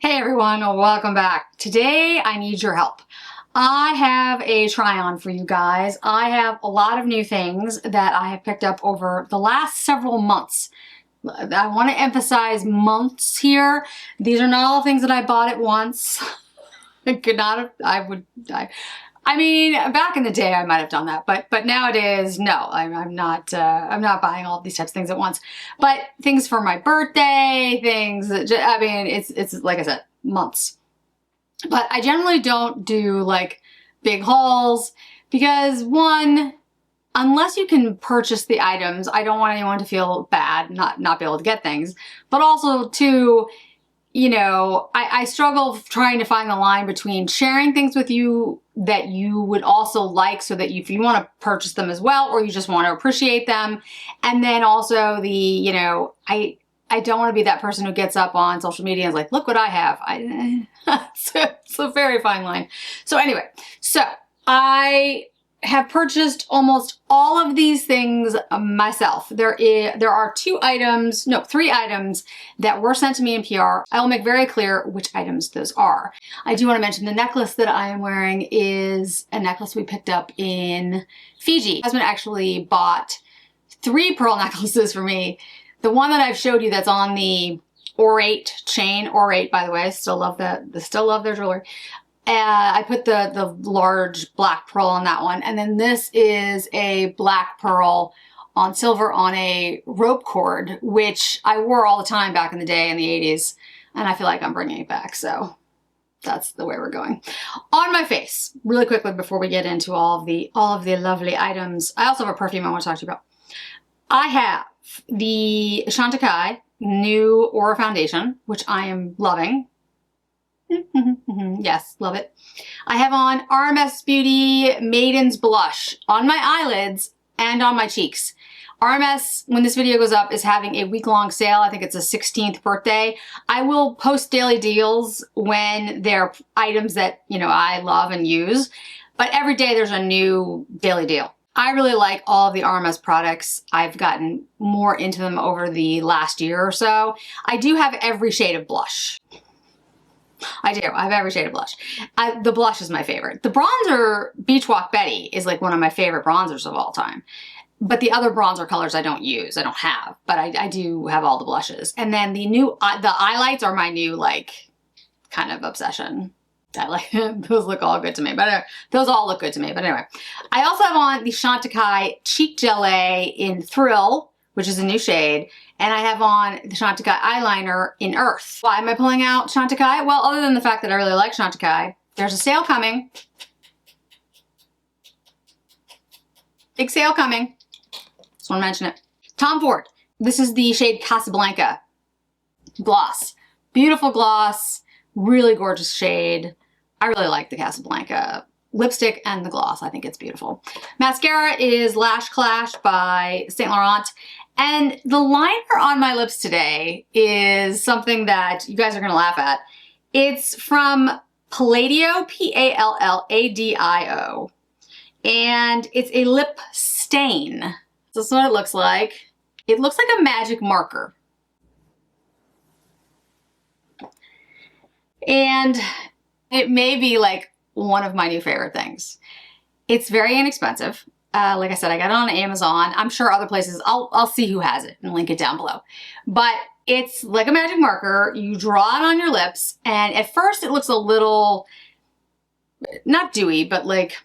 Hey everyone, welcome back. Today I need your help. I have a try-on for you guys. I have a lot of new things that I have picked up over the last several months. I want to emphasize months here. These are not all things that I bought at once. I mean, back in the day I might have done that, but nowadays, no, I'm not buying all of these types of things at once. But things for my birthday, things that I mean, it's like I said, months. But I generally don't do like big hauls because one, unless you can purchase the items, I don't want anyone to feel bad not be able to get things. But also two, you know, I struggle trying to find the line between sharing things with you that you would also like so that if you want to purchase them as well, or you just want to appreciate them. And then also the, you know, I don't want to be that person who gets up on social media and is like, look what I have. It's a very fine line. So anyway, so I have purchased almost all of these things myself. There are three items that were sent to me in PR. I will make very clear which items those are. I do want to mention the necklace that I am wearing is a necklace we picked up in Fiji. My husband actually bought 3 pearl necklaces for me. The one that I've showed you that's on the orate chain, orate by the way, still love that, still love their jewelry. I put the large black pearl on that one. And then this is a black pearl on silver on a rope cord, which I wore all the time back in the day in the 80s. And I feel like I'm bringing it back. So that's the way we're going. On my face, really quickly before we get into all of the lovely items. I also have a perfume I want to talk to you about. I have the Chantecaille new Aura Foundation, which I am loving. Yes, love it. I have on RMS Beauty Maiden's Blush on my eyelids and on my cheeks. RMS, when this video goes up, is having a week-long sale. I think it's a 16th birthday. I will post daily deals when they're items that, you know, I love and use. But every day there's a new daily deal. I really like all of the RMS products. I've gotten more into them over the last year or so. I do have every shade of blush. I do. I have every shade of blush. The blush is my favorite. The bronzer, Beach Walk Betty, is like one of my favorite bronzers of all time. But the other bronzer colors I don't use. I don't have. But I do have all the blushes. And then the highlights are my new, like, kind of obsession. I like those look all good to me. But those all look good to me. But anyway. I also have on the Chantecaille Cheek Gelée in Thrill, which is a new shade. And I have on the Chantecaille eyeliner in Earth. Why am I pulling out Chantecaille? Well, other than the fact that I really like Chantecaille, there's a sale coming. Big sale coming. Just want to mention it. Tom Ford. This is the shade Casablanca gloss. Beautiful gloss. Really gorgeous shade. I really like the Casablanca lipstick and the gloss. I think it's beautiful. Mascara is Lash Clash by Saint Laurent. And the liner on my lips today is something that you guys are going to laugh at. It's from Palladio, Palladio. And it's a lip stain. This is what it looks like. It looks like a magic marker. And it may be like one of my new favorite things. It's very inexpensive. Like I said, I got it on Amazon. I'm sure other places, I'll see who has it and link it down below. But it's like a magic marker. You draw it on your lips, and at first it looks a little, not dewy, but like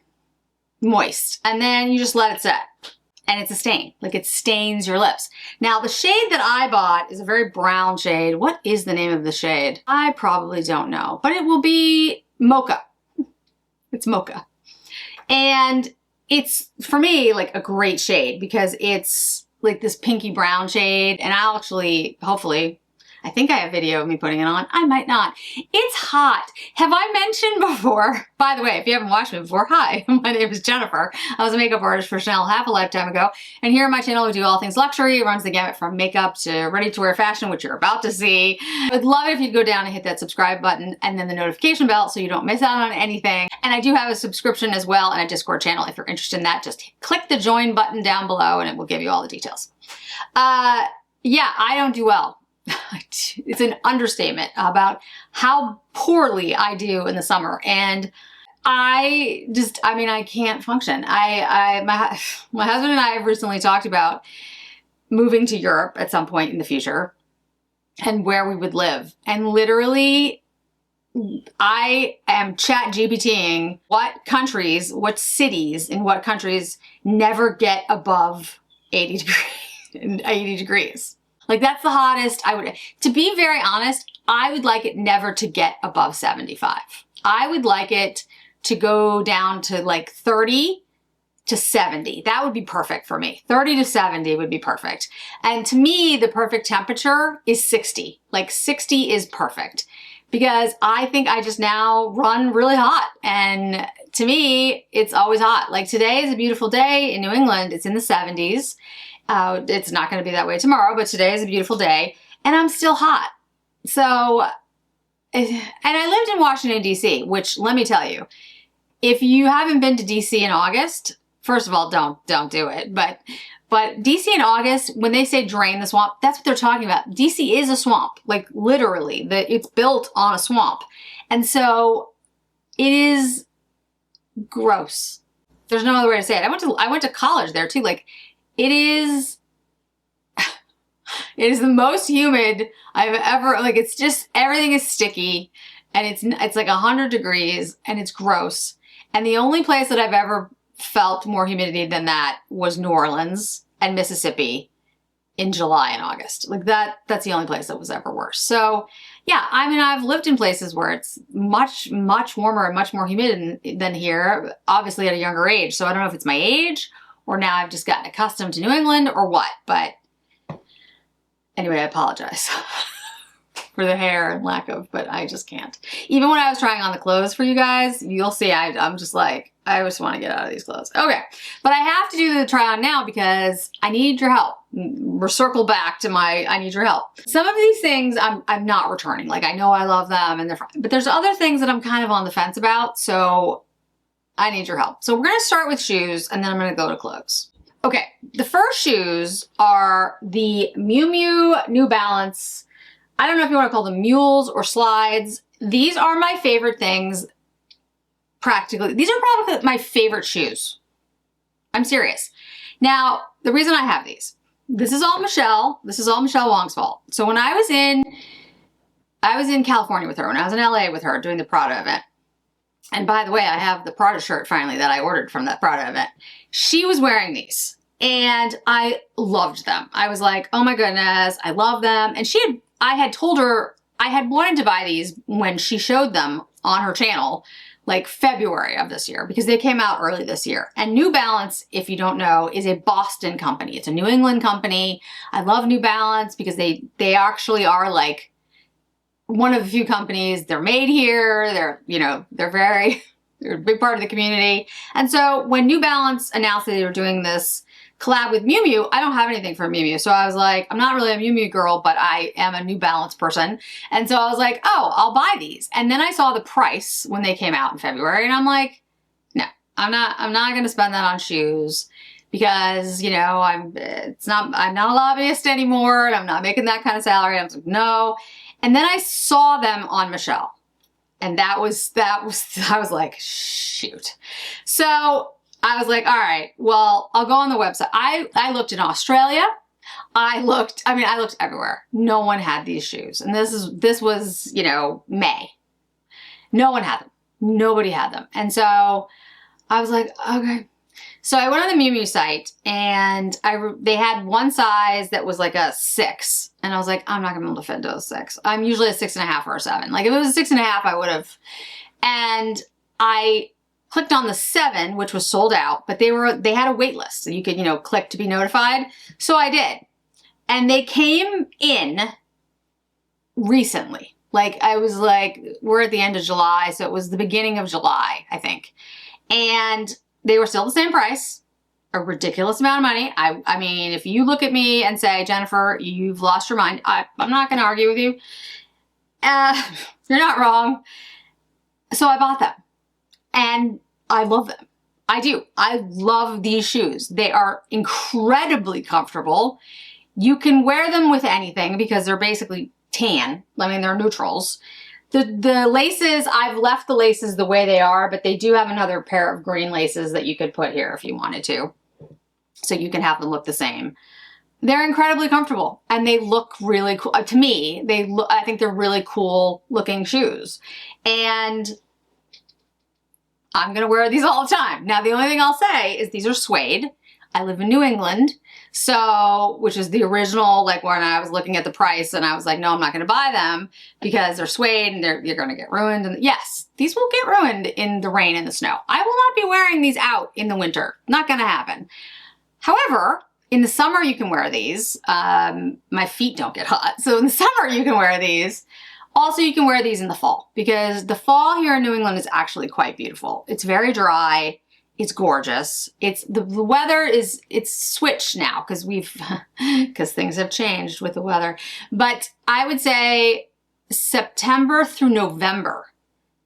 moist. And then you just let it set. And it's a stain. Like it stains your lips. Now the shade that I bought is a very brown shade. What is the name of the shade? I probably don't know. But it will be Mocha. It's Mocha. And it's, for me, like a great shade because it's like this pinky brown shade. And I'll actually, hopefully, I think I have video of me putting it on. I might not. It's hot. Have I mentioned before? By the way, if you haven't watched me before, hi, my name is Jennifer. I was a makeup artist for Chanel half a lifetime ago. And here on my channel, we do all things luxury. It runs the gamut from makeup to ready-to-wear fashion, which you're about to see. I would love it if you'd go down and hit that subscribe button and then the notification bell so you don't miss out on anything. And I do have a subscription as well and a Discord channel. If you're interested in that, just click the join button down below and it will give you all the details. Yeah, I don't do well it's an understatement about how poorly I do in the summer. And I mean, I can't function. My husband and I have recently talked about moving to Europe at some point in the future and where we would live. And literally, I am chat GPTing what countries, what cities in what countries never get above 80 degrees, 80 degrees. Like, that's the hottest I would, to be very honest, I would like it never to get above 75. I would like it to go down to like 30 to 70. That would be perfect for me. 30 to 70 would be perfect. And to me, the perfect temperature is 60. Like 60 is perfect because I think I just now run really hot. And to me, it's always hot. Like today is a beautiful day in New England. It's in the 70s. It's not going to be that way tomorrow, but today is a beautiful day and I'm still hot. So, and I lived in Washington, D.C., which let me tell you, if you haven't been to D.C. in August, first of all, don't do it. But D.C. in August, when they say drain the swamp, that's what they're talking about. D.C. is a swamp, like literally, it's built on a swamp. And so it is gross. There's no other way to say it. I went to college there too. Like it is the most humid I've ever, like it's just, everything is sticky and it's like 100 degrees and it's gross. And the only place that I've ever felt more humidity than that was New Orleans and Mississippi in July and August. Like that's the only place that was ever worse. So yeah, I mean, I've lived in places where it's much, much warmer and much more humid than here, obviously at a younger age. So I don't know if it's my age or now I've just gotten accustomed to New England or what, but anyway, I apologize for the hair and lack of, but I just can't. Even when I was trying on the clothes for you guys, you'll see I'm just like, I just want to get out of these clothes. Okay, but I have to do the try on now because I need your help. We're circle back to I need your help. Some of these things I'm not returning. Like I know I love them and they're fine, but there's other things that I'm kind of on the fence about. So I need your help. So we're going to start with shoes and then I'm going to go to clothes. Okay, the first shoes are the Miu Miu New Balance. I don't know if you want to call them mules or slides. These are my favorite things. Practically, these are probably my favorite shoes. I'm serious. Now, the reason I have these, this is all Michelle Wong's fault. So when I was in California with her, when I was in LA with her doing the Prada event, and by the way, I have the Prada shirt finally that I ordered from that Prada event. She was wearing these and I loved them. I was like, oh my goodness, I love them. And I had told her I had wanted to buy these when she showed them on her channel, like February of this year, because they came out early this year. And New Balance, if you don't know, is a Boston company. It's a New England company. I love New Balance because they actually are like one of the few companies. They're made here. They're a big part of the community. And so when New Balance announced that they were doing this collab with Miu Miu, I don't have anything from Miu Miu. So I was like, I'm not really a Miu Miu girl, but I am a New Balance person. And so I was like, oh, I'll buy these. And then I saw the price when they came out in February and I'm like, no, I'm not going to spend that on shoes because, I'm not a lobbyist anymore and I'm not making that kind of salary. I was like, no. And then I saw them on Michelle and that was, I was like, shoot. So I was like, all right, well, I'll go on the website. I looked in Australia. I looked everywhere. No one had these shoes. And this was, May. No one had them. Nobody had them. And so I was like, okay. So I went on the Miu Miu site and they had one size that was like a 6. And I was like, I'm not gonna be able to fit into a 6. I'm usually a 6.5 or a 7. Like if it was a 6.5, I would have. And I clicked on the 7, which was sold out, but they had a wait list. So you could, click to be notified. So I did. And they came in recently. Like I was like, we're at the end of July. So it was the beginning of July, I think. And they were still the same price, a ridiculous amount of money. I mean, if you look at me and say, Jennifer, you've lost your mind, I'm not going to argue with you. You're not wrong. So I bought them. And I love them. I do. I love these shoes. They are incredibly comfortable. You can wear them with anything because they're basically tan. I mean, they're neutrals. The laces, I've left the laces the way they are, but they do have another pair of green laces that you could put here if you wanted to. So you can have them look the same. They're incredibly comfortable and they look really cool. To me, I think they're really cool looking shoes. And I'm going to wear these all the time. Now, the only thing I'll say is these are suede. I live in New England, so, which is the original, like when I was looking at the price and I was like, no, I'm not going to buy them because they're suede and you're going to get ruined. And yes, these will get ruined in the rain and the snow. I will not be wearing these out in the winter. Not going to happen. However, in the summer you can wear these. My feet don't get hot. So in the summer you can wear these. Also, you can wear these in the fall because the fall here in New England is actually quite beautiful. It's very dry. It's gorgeous. The weather it's switched now because things have changed with the weather. But I would say September through November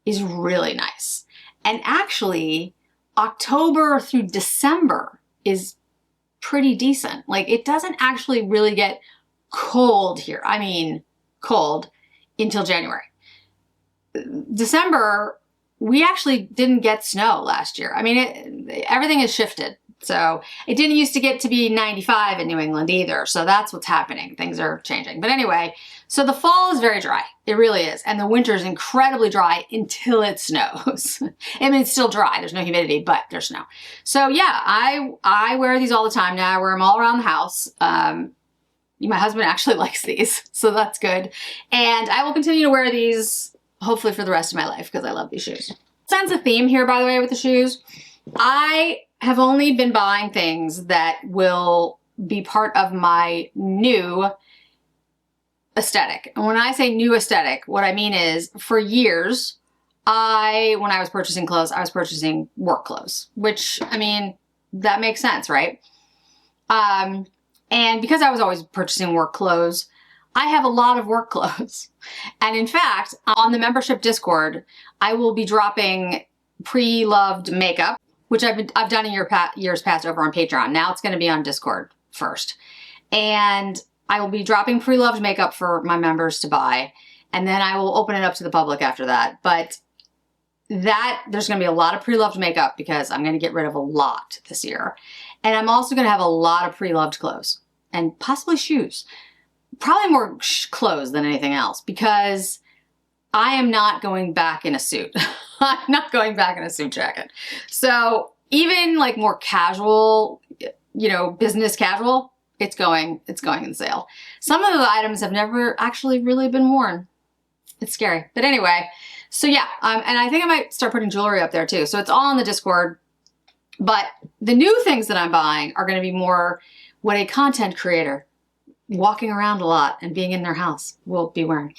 is really nice. And actually, October through December is pretty decent. Like, it doesn't actually really get cold here. I mean, cold until January. December, we actually didn't get snow last year. I mean, everything has shifted. So it didn't used to get to be 95 in New England either. So that's what's happening. Things are changing. But anyway, so the fall is very dry. It really is. And the winter is incredibly dry until it snows. I mean, it's still dry. There's no humidity, but there's snow. So yeah, I wear these all the time now. I wear them all around the house. My husband actually likes these, so that's good. And I will continue to wear these hopefully for the rest of my life because I love these shoes. Sense of theme here, by the way, with the shoes. I have only been buying things that will be part of my new aesthetic. And when I say new aesthetic, what I mean is for years, when I was purchasing clothes, I was purchasing work clothes, which, I mean, that makes sense, right? And because I was always purchasing work clothes, I have a lot of work clothes. And in fact, on the membership Discord, I will be dropping pre-loved makeup, which I've done in years past over on Patreon. Now it's going to be on Discord first. And I will be dropping pre-loved makeup for my members to buy. And then I will open it up to the public after that. But there's going to be a lot of pre-loved makeup because I'm going to get rid of a lot this year. And I'm also going to have a lot of pre-loved clothes and possibly shoes. Probably more clothes than anything else because I am not going back in a suit. I'm not going back in a suit jacket. So even like more casual, business casual, it's going in sale. Some of the items have never actually really been worn. It's scary. But anyway, so yeah, and I think I might start putting jewelry up there too. So it's all on the Discord. But the new things that I'm buying are going to be more what a content creator walking around a lot and being in their house will be wearing.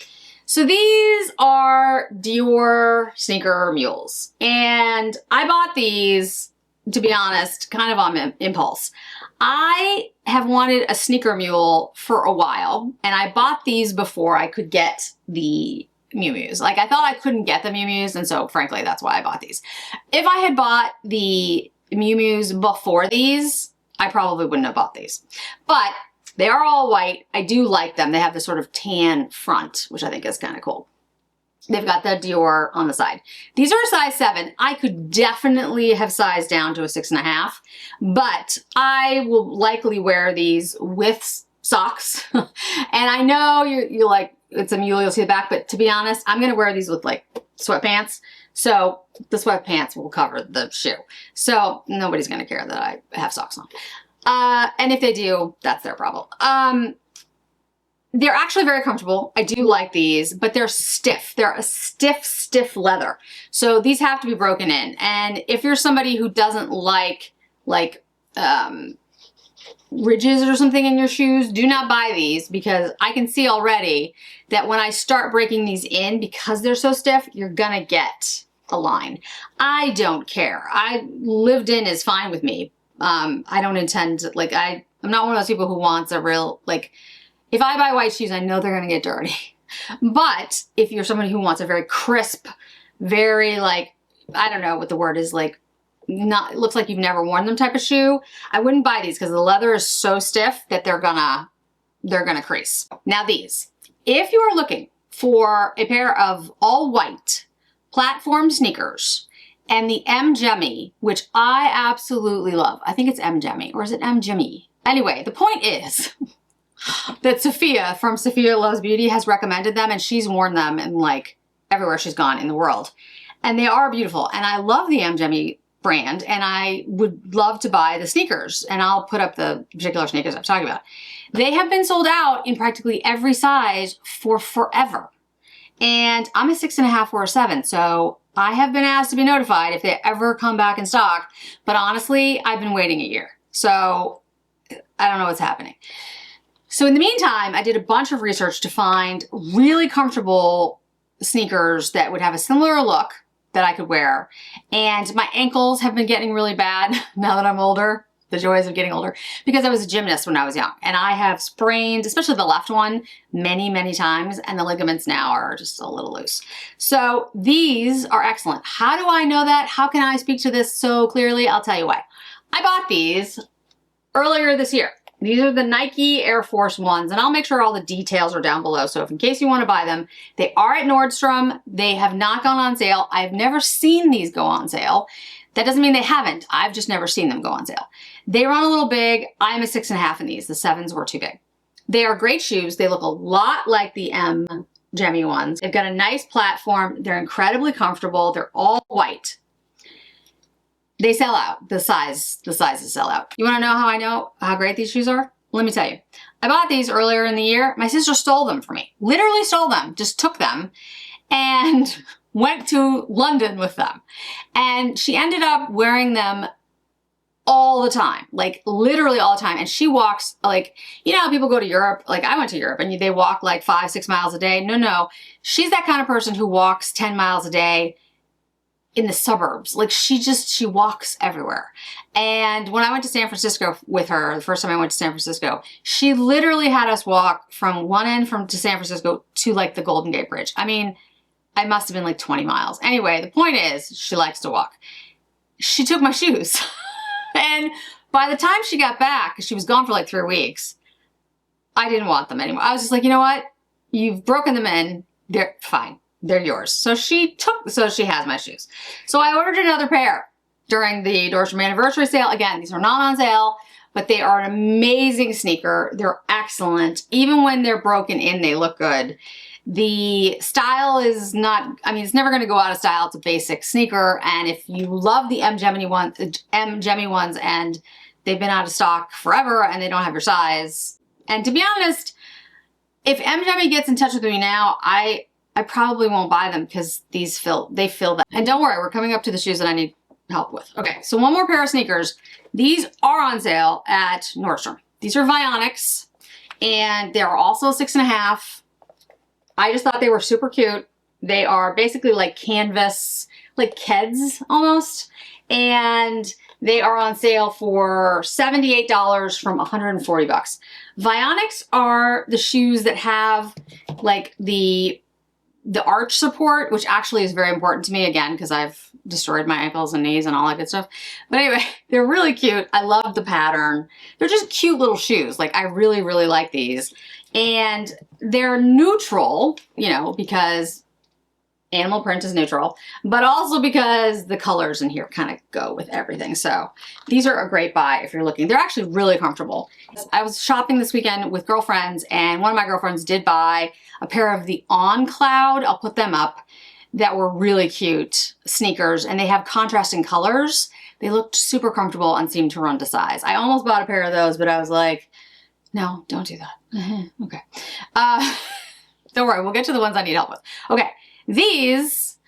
So these are Dior sneaker mules. And I bought these, to be honest, kind of on impulse. I have wanted a sneaker mule for a while, and I bought these before I could get the Miu Mius. Like, I thought I couldn't get the Miu Mius, and so frankly, that's why I bought these. If I had bought the Miu Mius before these, I probably wouldn't have bought these. But they are all white. I do like them. They have this sort of tan front, which I think is kind of cool. They've got the Dior on the side. These are a size 7. I could definitely have sized down to a 6.5, but I will likely wear these with socks. And I know you're like, it's a mule, you'll see the back, but to be honest, I'm going to wear these with like sweatpants. So the sweatpants will cover the shoe. So nobody's going to care that I have socks on. And if they do, that's their problem. They're actually very comfortable. I do like these, but they're stiff. They're a stiff leather. So these have to be broken in. And if you're somebody who doesn't like ridges or something in your shoes, do not buy these because I can see already that when I start breaking these in, because they're so stiff, you're gonna get a line. I don't care. Lived in is fine with me. I don't intend to, like, I'm not one of those people who wants a real, like, if I buy white shoes, I know they're going to get dirty. But if you're somebody who wants a very crisp, very, like, I don't know what the word is, like, it looks like you've never worn them type of shoe, I wouldn't buy these because the leather is so stiff that they're gonna they're gonna crease. Now these, if you are looking for a pair of all white platform sneakers and the M Jemmy, which I absolutely love. I think it's M Jemmy, or is it M Jimmy? Anyway, the point is that Sophia from Sophia Loves Beauty has recommended them, and she's worn them in like everywhere she's gone in the world. And they are beautiful. And I love the M Jemmy brand, and I would love to buy the sneakers, and I'll put up the particular sneakers I'm talking about. They have been sold out in practically every size for forever. And I'm a 6.5 or a 7, so I have been asked to be notified if they ever come back in stock. But honestly, I've been waiting a year, so I don't know what's happening. So in the meantime, I did a bunch of research to find really comfortable sneakers that would have a similar look that I could wear. And my ankles have been getting really bad now that I'm older. The joys of getting older, because I was a gymnast when I was young, and I have sprained, especially the left one, many, many times, and the ligaments now are just a little loose. So these are excellent. How do I know that? How can I speak to this so clearly? I'll tell you why. I bought these earlier this year. These are the Nike Air Force Ones, and I'll make sure all the details are down below. So if in case you want to buy them, they are at Nordstrom. They have not gone on sale. I've never seen these go on sale. That doesn't mean they haven't. I've just never seen them go on sale. They run a little big. I'm a 6.5 in these. The 7s were too big. They are great shoes. They look a lot like the M Jemmy ones. They've got a nice platform. They're incredibly comfortable. They're all white. They sell out. The sizes sell out. You want to know how I know how great these shoes are? Let me tell you. I bought these earlier in the year. My sister stole them from me. Literally stole them. Just took them and went to London with them. And she ended up wearing them all the time, like literally all the time. And she walks like, you know how people go to Europe? Like I went to Europe and they walk like 5-6 miles a day. No. She's that kind of person who walks 10 miles a day in the suburbs. Like she walks everywhere. And when I went to San Francisco with her, the first time I went to San Francisco, she literally had us walk from one end to San Francisco to like the Golden Gate Bridge. I mean, I must have been like 20 miles. Anyway, the point is she likes to walk. She took my shoes. And by the time she got back, she was gone for like 3 weeks, I didn't want them anymore. I was just like, you know what? You've broken them in. They're fine. They're yours. So she has my shoes. So I ordered another pair during the Nordstrom anniversary sale. Again, these are not on sale, but they are an amazing sneaker. They're excellent. Even when they're broken in, they look good. The style is not, I mean, it's never going to go out of style. It's a basic sneaker. And if you love the M Jemmy ones and they've been out of stock forever and they don't have your size. And to be honest, if M Jemmy gets in touch with me now, I probably won't buy them because they fill that. And don't worry, we're coming up to the shoes that I need help with. Okay, so one more pair of sneakers. These are on sale at Nordstrom. These are Vionics, and they're also 6.5. I just thought they were super cute. They are basically like canvas, like Keds almost. And they are on sale for $78 from $140. Vionics are the shoes that have like the arch support, which actually is very important to me, again, because I've destroyed my ankles and knees and all that good stuff. But anyway, they're really cute. I love the pattern. They're just cute little shoes. Like I really, really like these. And they're neutral, you know, because animal print is neutral, but also because the colors in here kind of go with everything. So these are a great buy if you're looking. They're actually really comfortable. I was shopping this weekend with girlfriends, and one of my girlfriends did buy a pair of the On Cloud, I'll put them up, that were really cute sneakers, and they have contrasting colors. They looked super comfortable and seemed to run to size. I almost bought a pair of those, but I was like, no, don't do that. Okay. Don't worry, we'll get to the ones I need help with. Okay, these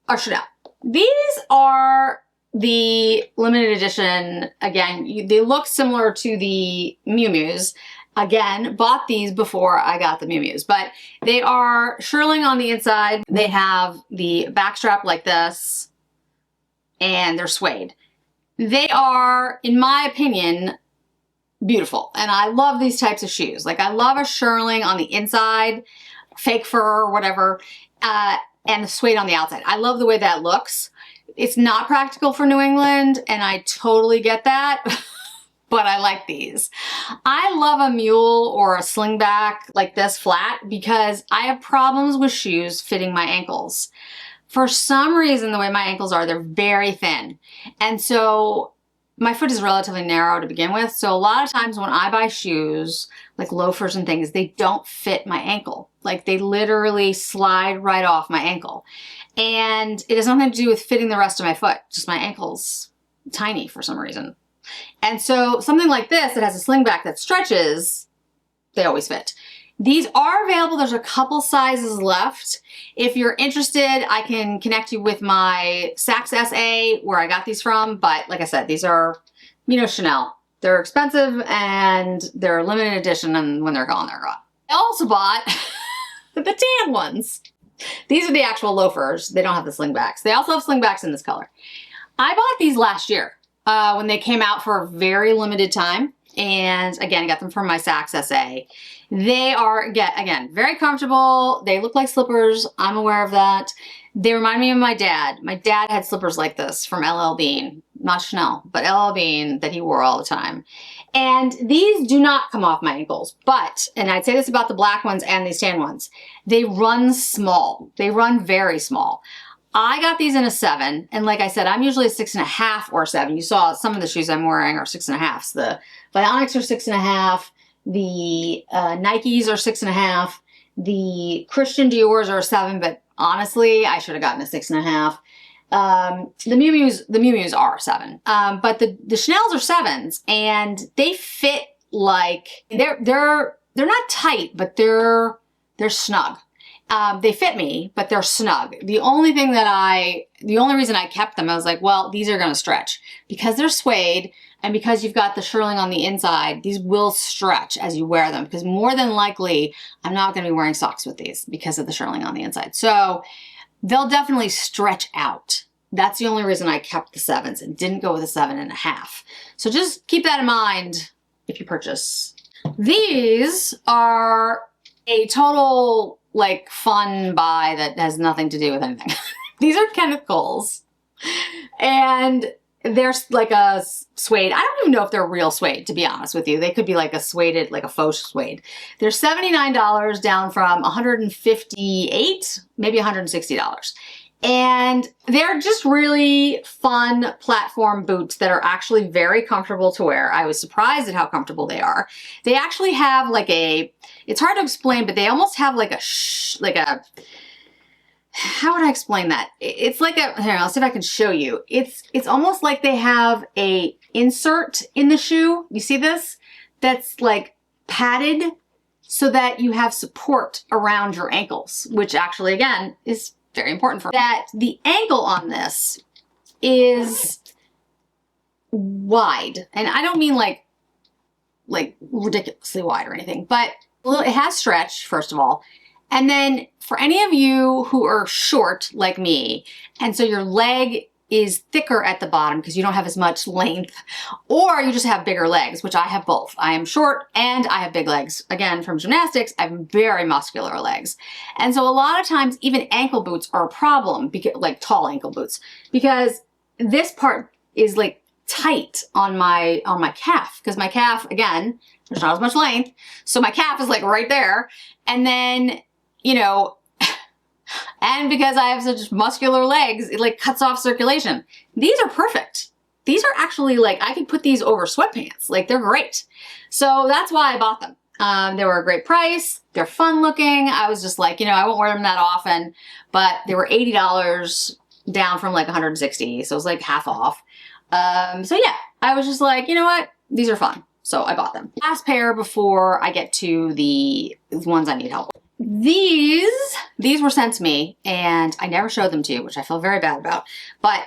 are Chanel. These are the limited edition. Again, they look similar to the Miu Mius. Again, bought these before I got the Miu Mius, but they are shearling on the inside. They have the back strap like this, and they're suede. They are, in my opinion, beautiful. And I love these types of shoes. Like I love a shearling on the inside, fake fur or whatever, and the suede on the outside. I love the way that looks. It's not practical for New England, and I totally get that. but I like these. I love a mule or a slingback like this flat because I have problems with shoes fitting my ankles. For some reason, the way my ankles are, they're very thin. And so my foot is relatively narrow to begin with. So a lot of times when I buy shoes, like loafers and things, they don't fit my ankle. Like they literally slide right off my ankle. And it has nothing to do with fitting the rest of my foot, just my ankle's tiny for some reason. And so something like this that has a slingback that stretches, they always fit. These are available. There's a couple sizes left. If you're interested, I can connect you with my Saks SA where I got these from. But like I said, these are, you know, Chanel. They're expensive and they're limited edition, and when they're gone, they're gone. I also bought the tan ones. These are the actual loafers. They don't have the slingbacks. They also have slingbacks in this color. I bought these last year when they came out for a very limited time. And again, I got them from my Saks SA. They are, again, very comfortable. They look like slippers. I'm aware of that. They remind me of my dad. My dad had slippers like this from LL Bean. Not Chanel, but LL Bean that he wore all the time. And these do not come off my ankles, but, and I'd say this about the black ones and these tan ones, they run small. They run very small. I got these in a 7, and like I said, I'm usually a 6.5 or 7. You saw some of the shoes I'm wearing are 6.5s. The Bionics are 6.5. The Nikes are 6.5. The Christian Dior's are a 7, but honestly, I should have gotten a 6.5. The Miu Miu's are 7. But the Chanel's are 7s, and they fit like they're not tight, but they're snug. They fit me, but they're snug. The only reason I kept them, I was like, well, these are going to stretch because they're suede, and because you've got the shirling on the inside, these will stretch as you wear them, because more than likely I'm not going to be wearing socks with these because of the shirling on the inside. So they'll definitely stretch out. That's the only reason I kept the 7s and didn't go with a 7.5. So just keep that in mind if you purchase. These are a total like fun buy that has nothing to do with anything. These are Kenneth Coles, and they're like a suede. I don't even know if they're real suede, to be honest with you. They could be like a suede, like a faux suede. They're $79 down from $158, maybe $160. And they're just really fun platform boots that are actually very comfortable to wear. I was surprised at how comfortable they are. They actually have like it's hard to explain, but they almost have like how would I explain that? It's like here, I'll see if I can show you. It's almost like they have a insert in the shoe. You see this? That's like padded so that you have support around your ankles, which actually, again, is very important for that. The ankle on this is wide, and I don't mean like ridiculously wide or anything, but it has stretch, first of all. And then for any of you who are short like me, and so your leg is thicker at the bottom because you don't have as much length, or you just have bigger legs, which I have both. I am short and I have big legs. Again, from gymnastics, I have very muscular legs. And so a lot of times even ankle boots are a problem, because, like tall ankle boots, because this part is like tight on my calf, because my calf, again, there's not as much length. So my calf is like right there. And then, you know, and because I have such muscular legs, it like cuts off circulation. These are perfect. These are actually like, I could put these over sweatpants. Like they're great. So that's why I bought them. They were a great price. They're fun looking. I was just like, you know, I won't wear them that often, but they were $80 down from like 160. So it was like half off. So yeah, I was just like, you know what? These are fun. So I bought them. Last pair before I get to the ones I need help with. These were sent to me, and I never showed them to you, which I feel very bad about, but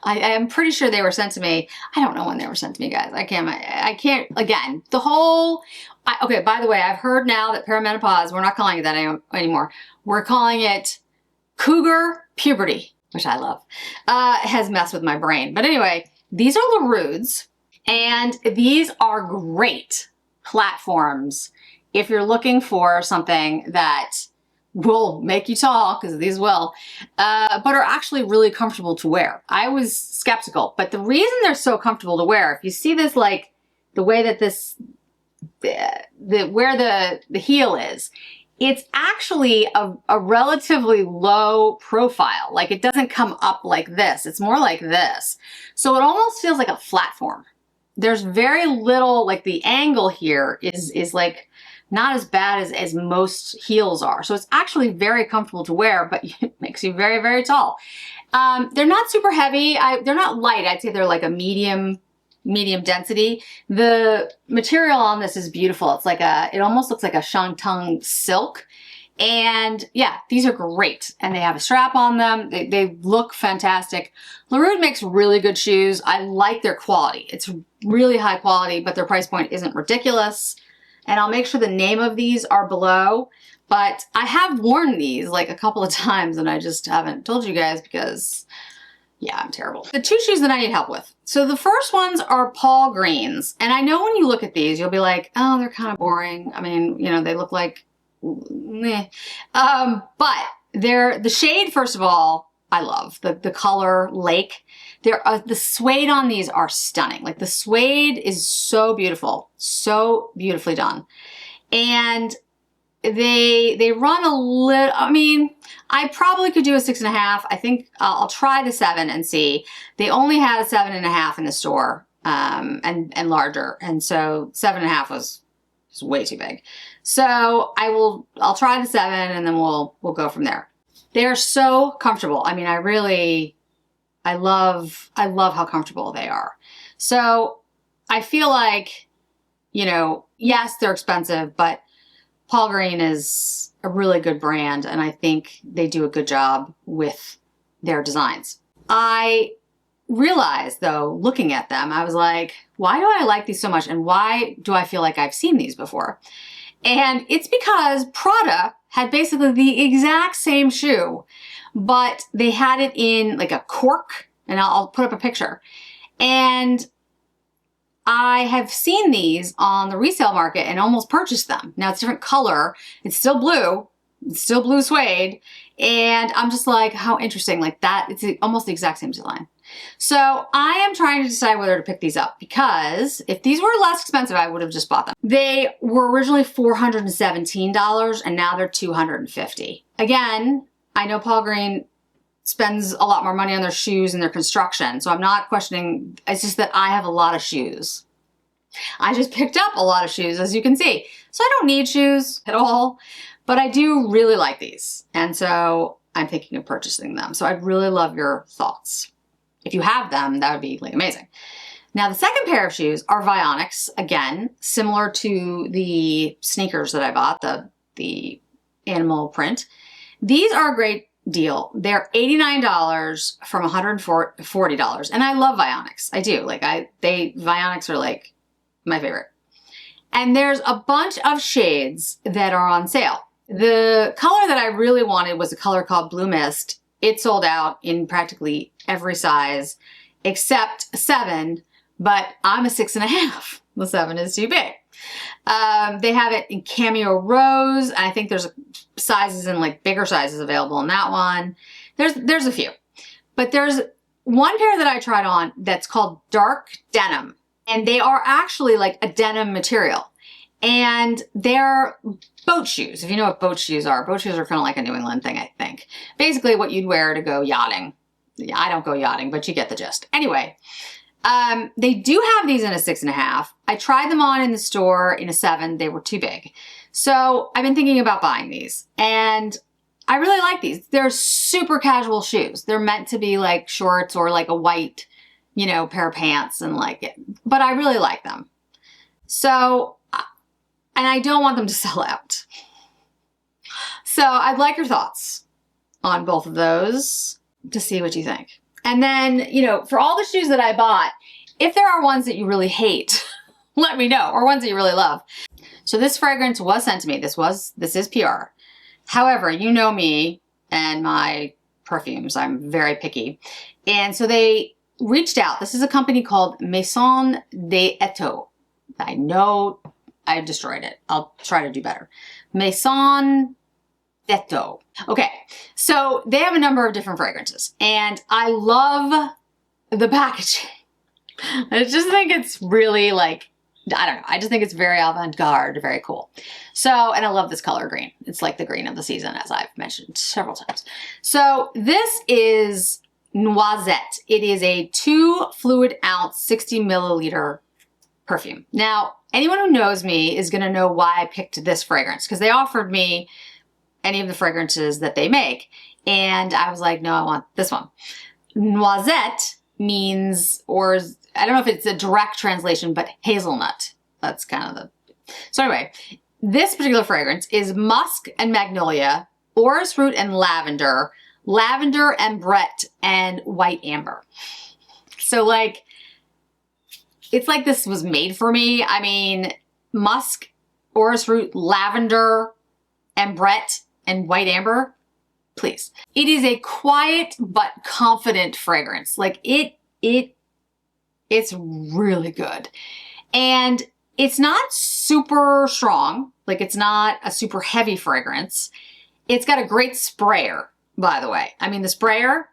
I am pretty sure they were sent to me. I don't know when they were sent to me, guys. I can't, again, okay, by the way, I've heard now that perimenopause, we're not calling it that anymore. We're calling it cougar puberty, which I love. Has messed with my brain. But anyway, these are LaRude's, and these are great platforms if you're looking for something that will make you tall, because these will, but are actually really comfortable to wear. I was skeptical, but the reason they're so comfortable to wear, if you see this, like the way that this, where the heel is, it's actually a relatively low profile. Like it doesn't come up like this. It's more like this. So it almost feels like a platform. There's very little, like the angle here is like not as bad as most heels are. So it's actually very comfortable to wear, but it makes you very, very tall. They're not super heavy. They're not light. I'd say they're like a medium density. The material on this is beautiful. It's like it almost looks like a shantung silk. And yeah, these are great. And they have a strap on them. They look fantastic. Ruti makes really good shoes. I like their quality. It's really high quality, but their price point isn't ridiculous. And I'll make sure the name of these are below. But I have worn these like a couple of times and I just haven't told you guys because yeah, I'm terrible. The two shoes that I need help with. So the first ones are Paul Greens. And I know when you look at these, you'll be like, oh, they're kind of boring. I mean, you know, they look like, meh. But the shade, first of all, I love. The color, lake. The suede on these are stunning. Like the suede is so beautiful. So beautifully done. And they run a little, I mean, I probably could do a 6.5. I think I'll try the 7 and see. They only had a 7.5 in the store, and larger. And so 7.5 was way too big. So I'll try the 7 and then we'll go from there. They're so comfortable. I mean, I love how comfortable they are. So I feel like, you know, yes, they're expensive, but Paul Green is a really good brand, and I think they do a good job with their designs. I realized, though, looking at them, I was like, why do I like these so much, and why do I feel like I've seen these before? And it's because Prada had basically the exact same shoe, but they had it in like a cork, and I'll put up a picture. And I have seen these on the resale market and almost purchased them. Now it's a different color. It's still blue suede. And I'm just like, how interesting, like that. It's almost the exact same design. So I am trying to decide whether to pick these up because if these were less expensive, I would have just bought them. They were originally $417 and now they're $250. Again, I know Paul Green spends a lot more money on their shoes and their construction. So I'm not questioning, it's just that I have a lot of shoes. I just picked up a lot of shoes, as you can see. So I don't need shoes at all, but I do really like these. And so I'm thinking of purchasing them. So I'd really love your thoughts. If you have them, that would be like amazing. Now the second pair of shoes are Vionics, again, similar to the sneakers that I bought, the animal print. These are a great deal. They're $89 from $140. And I love Vionics. I do. Like Vionics are like my favorite. And there's a bunch of shades that are on sale. The color that I really wanted was a color called Blue Mist. It sold out in practically every size except a 7, but I'm a 6.5. The 7 is too big. They have it in Cameo Rose. And I think there's sizes in like bigger sizes available in that one. There's a few, but there's one pair that I tried on that's called Dark Denim, and they are actually like a denim material, and they're boat shoes. If you know what boat shoes are kind of like a New England thing, I think. Basically what you'd wear to go yachting. Yeah, I don't go yachting, but you get the gist. Anyway, they do have these in a 6.5. I tried them on in the store in a 7. They were too big. So I've been thinking about buying these and I really like these. They're super casual shoes. They're meant to be like shorts or like a white, you know, pair of pants and like it, but I really like them. So, and I don't want them to sell out. So I'd like your thoughts on both of those to see what you think. And then, you know, for all the shoes that I bought, if there are ones that you really hate, let me know, or ones that you really love. So this fragrance was sent to me. This is PR. However, you know me and my perfumes. I'm very picky. And so they reached out. This is a company called Maison d'Eto. I know I destroyed it. I'll try to do better. Maison Tetto. Okay, so they have a number of different fragrances, and I love the packaging. I just think it's really like, I don't know, I just think it's very avant-garde, very cool. So, and I love this color green. It's like the green of the season, as I've mentioned several times. So this is Noisette. It is a 2 fluid ounce, 60 milliliter perfume. Now, anyone who knows me is gonna know why I picked this fragrance, because they offered me any of the fragrances that they make. And I was like, no, I want this one. Noisette means, or I don't know if it's a direct translation, but hazelnut. That's kind of the... So anyway, this particular fragrance is musk and magnolia, orris root and lavender, lavender and brett, and white amber. So like, it's like this was made for me. I mean, musk, orris root, lavender, and brett, and white amber, please. It is a quiet but confident fragrance. Like it's really good. And it's not super strong. Like it's not a super heavy fragrance. It's got a great sprayer, by the way. I mean, the sprayer,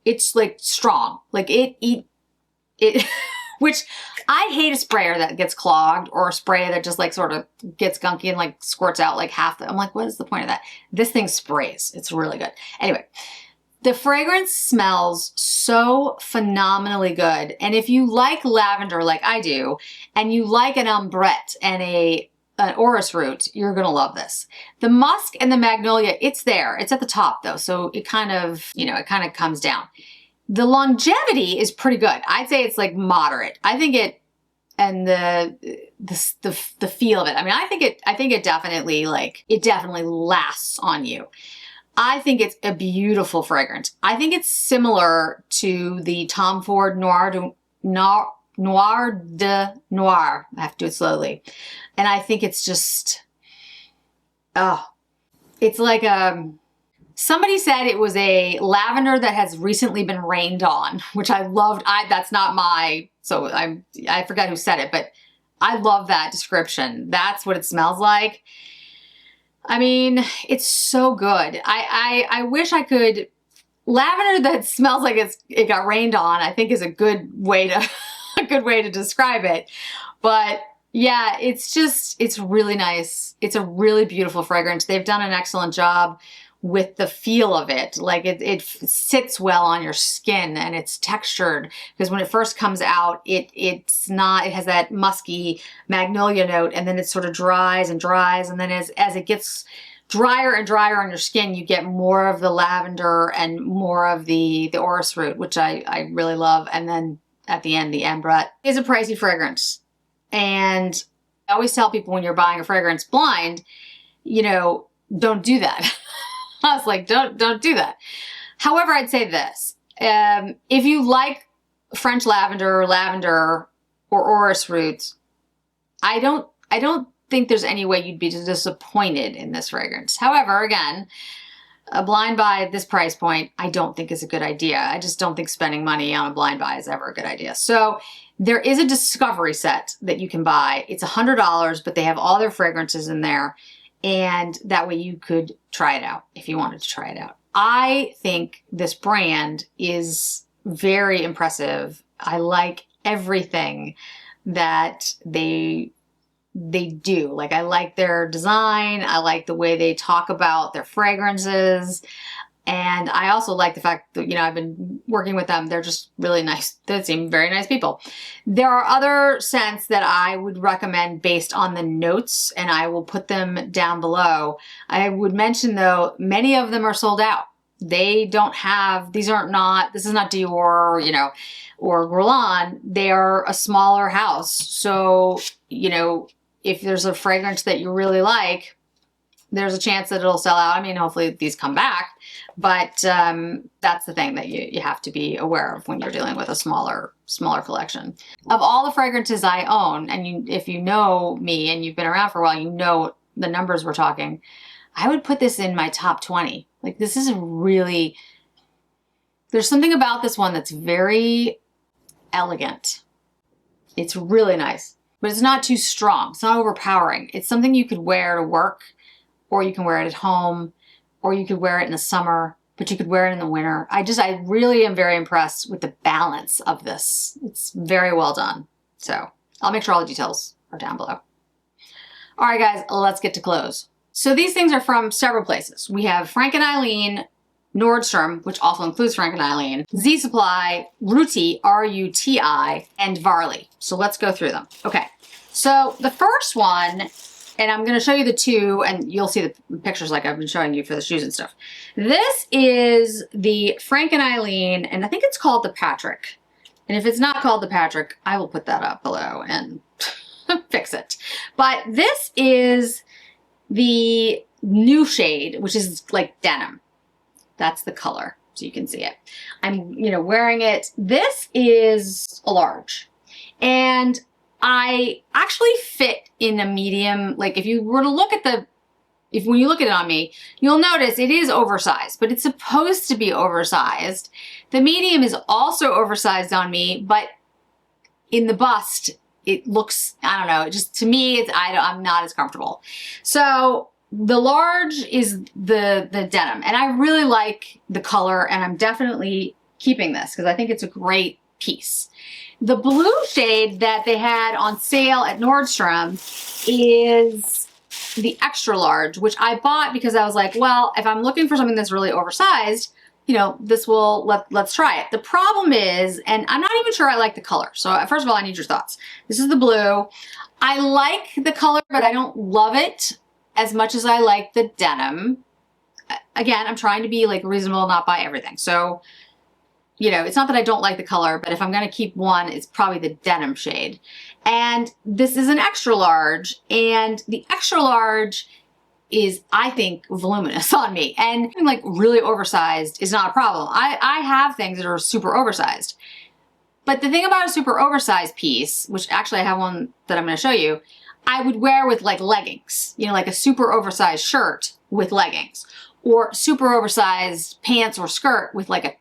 it's like strong. Like it which I hate a sprayer that gets clogged, or a spray that just like sort of gets gunky and like squirts out like half the, I'm like, what is the point of that? This thing sprays. It's really good. Anyway, the fragrance smells so phenomenally good. And if you like lavender like I do, and you like an ambrette and an orris root, you're gonna love this. The musk and the magnolia, it's there. It's at the top though, so it kind of, you know, it kind of comes down. The longevity is pretty good. I'd say it's like moderate. I think it, and the feel of it. I mean, I think it definitely like, it definitely lasts on you. I think it's a beautiful fragrance. I think it's similar to the Tom Ford Noir de Noir. I have to do it slowly. And I think it's just, oh, it's like somebody said it was a lavender that has recently been rained on, which I loved. That's not my, so I forgot who said it, but I love that description. That's what it smells like. I mean, it's so good. I wish I could, lavender that smells like it got rained on, I think is a good way to describe it. But yeah, it's really nice. It's a really beautiful fragrance. They've done an excellent job with the feel of it. Like it sits well on your skin, and it's textured, because when it first comes out, it has that musky magnolia note, and then it sort of dries and dries, and then as it gets drier and drier on your skin, you get more of the lavender and more of the orris root, which I really love. And then at the end, the ambrette is a pricey fragrance. And I always tell people, when you're buying a fragrance blind, you know, don't do that. I was like, don't do that. However, I'd say this. If you like French lavender, or orris root, I don't think there's any way you'd be disappointed in this fragrance. However, again, a blind buy at this price point, I don't think is a good idea. I just don't think spending money on a blind buy is ever a good idea. So there is a discovery set that you can buy. It's $100, but they have all their fragrances in there. And that way you could try it out if you wanted to try it out. I think this brand is very impressive. I like everything that they do. Like, I like their design. I like the way they talk about their fragrances. And I also like the fact that, you know, I've been working with them. They're just really nice. They seem very nice people. There are other scents that I would recommend based on the notes, and I will put them down below. I would mention though, many of them are sold out. They don't have, this is not Dior, you know, or Guerlain. They are a smaller house. So, you know, if there's a fragrance that you really like, there's a chance that it'll sell out. I mean, hopefully these come back, but that's the thing that you have to be aware of when you're dealing with a smaller collection. Of all the fragrances I own, and if you know me and you've been around for a while, you know the numbers we're talking, I would put this in my top 20. Like, this is really, there's something about this one that's very elegant. It's really nice, but it's not too strong. It's not overpowering. It's something you could wear to work, or you can wear it at home. or you could wear it in the summer, but you could wear it in the winter. I really am very impressed with the balance of this. It's very well done. So I'll make sure all the details are down below. All right, guys, let's get to clothes. So these things are from several places. We have Frank and Eileen, Nordstrom, which also includes Frank and Eileen, Z Supply, Ruti, R-U-T-I, and Varley. So let's go through them. Okay, so the first one, and I'm gonna show you the two, and you'll see the pictures like I've been showing you for the shoes and stuff. This is the Frank and Eileen, and I think it's called the Patrick. And if it's not called the Patrick, I will put that up below and fix it. But this is the new shade, which is like denim. That's the color, so you can see it. I'm, wearing it. This is a large, and I actually fit in a medium. Like if you were to look at when you look at it on me, you'll notice it is oversized, but it's supposed to be oversized. The medium is also oversized on me, but in the bust, it looks, I don't know, it just, to me, I'm not as comfortable. So the large is the denim, and I really like the color, and I'm definitely keeping this because I think it's a great piece. The blue shade that they had on sale at Nordstrom is the extra large, which I bought because I was like, well, if I'm looking for something that's really oversized, this will, let's try it. The problem is, and I'm not even sure I like the color. So first of all, I need your thoughts. This is the blue. I like the color, but I don't love it as much as I like the denim. Again, I'm trying to be like reasonable, not buy everything. So, it's not that I don't like the color, but if I'm gonna keep one, it's probably the denim shade. And this is an extra large, and the extra large is, I think, voluminous on me. And like really oversized is not a problem. I have things that are super oversized. But the thing about a super oversized piece, which actually I have one that I'm gonna show you, I would wear with like leggings, like a super oversized shirt with leggings, or super oversized pants or skirt with like a,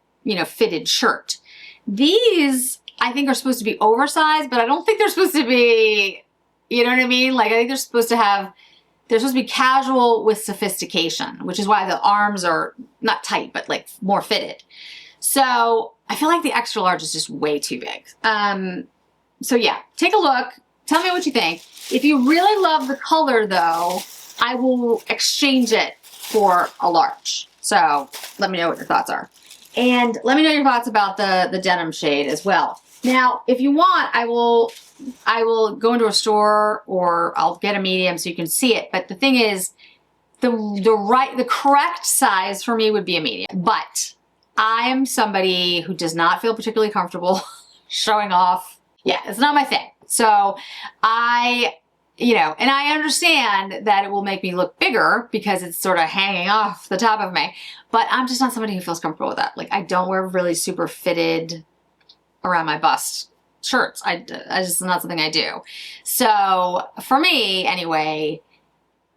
fitted shirt. These, I think, are supposed to be oversized, but I don't think they're supposed to be, you know what I mean? Like, I think they're supposed to be casual with sophistication, which is why the arms are not tight, but like more fitted. So I feel like the extra large is just way too big. So yeah, take a look. Tell me what you think. If you really love the color though, I will exchange it for a large. So let me know what your thoughts are. And let me know your thoughts about the denim shade as well. Now, if you want, I will go into a store, or I'll get a medium so you can see it. But the thing is, the correct size for me would be a medium. But I am somebody who does not feel particularly comfortable showing off. Yeah, it's not my thing. So and I understand that it will make me look bigger because it's sort of hanging off the top of me, but I'm just not somebody who feels comfortable with that. Like, I don't wear really super fitted around my bust shirts. I just, not something I do. So for me, anyway,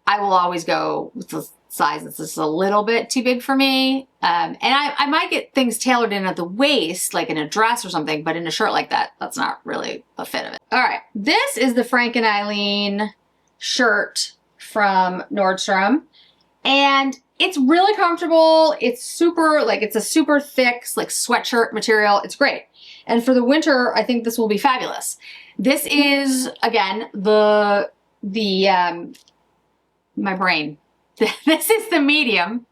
I will always go with the size that's just a little bit too big for me. And I might get things tailored in at the waist, like in a dress or something, but in a shirt like that, that's not really a fit of it. All right, this is the Frank and Eileen shirt from Nordstrom, and it's really comfortable. It's super, like, it's a super thick, like, sweatshirt material. It's great. And for the winter, I think this will be fabulous. This is, again, my brain. This is the medium.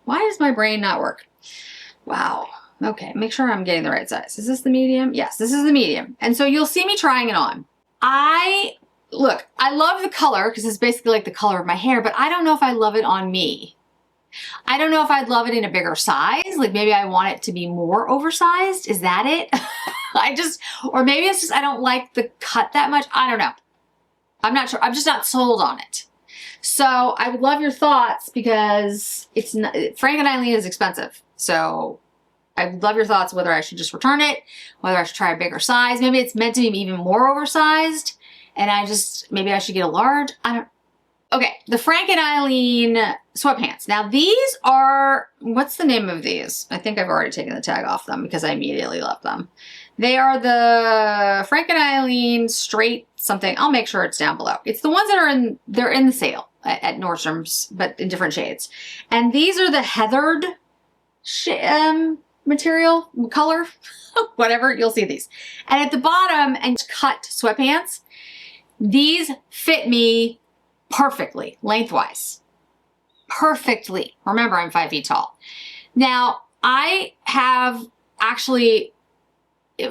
Why does my brain not work? Wow. Okay, make sure I'm getting the right size. Is this the medium? Yes, this is the medium. And so you'll see me trying it on. I love the color because it's basically like the color of my hair, but I don't know if I love it on me. I don't know if I'd love it in a bigger size. Like, maybe I want it to be more oversized. Is that it? Or maybe it's just I don't like the cut that much. I don't know. I'm not sure. I'm just not sold on it. So I would love your thoughts because it's not, Frank and Eileen is expensive. So I would love your thoughts whether I should just return it, whether I should try a bigger size. Maybe it's meant to be even more oversized and maybe I should get a large. Okay, the Frank and Eileen sweatpants. Now these are, what's the name of these? I think I've already taken the tag off them because I immediately love them. They are the Frank and Eileen straight something, I'll make sure it's down below. It's the ones that are they're in the sale at Nordstrom's, but in different shades. And these are the heathered material, color, whatever, you'll see these. And at the bottom, and cut sweatpants, these fit me perfectly, lengthwise. Perfectly. Remember, I'm 5 feet tall. Now, I have actually,